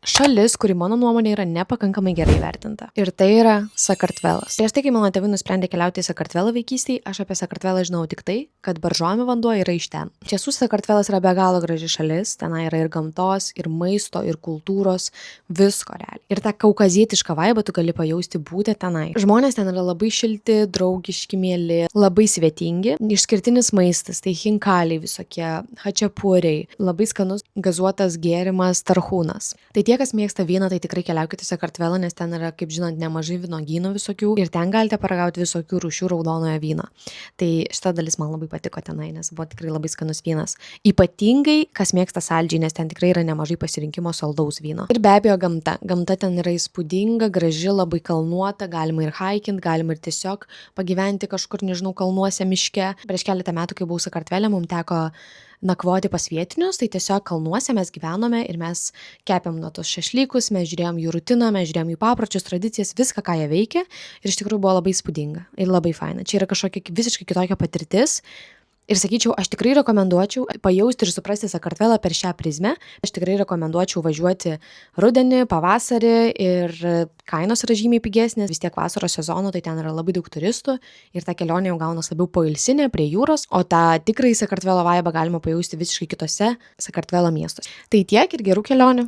šalis, kuri mano nuomonė yra nepakankamai gerai vertinta. Ir tai yra Sakartvelas. Prieš tai, kai mano tėvai nusprendė keliauti į Sakartvelą vaikystėje, aš apie Sakartvelą žinau tik tai, kad Baržomi vanduo yra iš ten. Tiesų, Sakartvelas yra be galo graži šalis, ten yra ir gamtos, ir maisto, ir kultūros, visko realiai. Ir tą kaukazietišką vaibą tu gali pajausti būti tenai. Žmonės ten yra labai šilti, draugiški, mieli, labai svetingi. Išskirtinis maistas, tai hinkaliai visokie, hačiapuriai, labai skanus gazuotas gėrimas tarhūnas. Tai tie, kas mėgsta vyną, tai tikrai keliaukite į Sakartvelą, nes ten yra, kaip žinot, nemažai vynogynų visokių ir ten galite paragauti visokių rūšių raudonojo vyno. Tai šita dalis man labai patiko tenai, nes buvo tikrai labai skanus vynas. Ypatingai, kas mėgsta saldžiai, nes ten tikrai yra nemažai pasirinkimo saldaus vyno. Ir be abejo gamta. Gamta ten yra įspūdinga, graži, labai kalnuota, galima ir hikint, galima ir tiesiog pagyventi kažkur, nežinau, kalnuose, miške. Prieš keletą metų, kai buvau Sakartvele, mums teko nakvoti pas vietinius, tai tiesiog kalnuose mes gyvenome ir mes kepėm nuo tos šašlykus, mes žiūrėjom jų rutiną, mes žiūrėjom jų papročius, tradicijas, viską, ką jie veikia ir iš tikrųjų buvo labai įspūdinga ir labai faina. Čia yra kažkokia visiškai kitokia patirtis. Ir sakyčiau, aš tikrai rekomenduočiau pajausti ir suprasti Sakartvelą per šią prizmę. Aš tikrai rekomenduočiau važiuoti rudenį, pavasarį ir kainos yra žymiai pigesnės. Vis tiek vasaros sezono, tai ten yra labai daug turistų ir ta kelionė jau gaunas labiau poilsinė prie jūros, o tą tikrai Sakartvelo vaibą galima pajausti visiškai kitose Sakartvelo miestuose. Tai tiek ir gerų kelionių.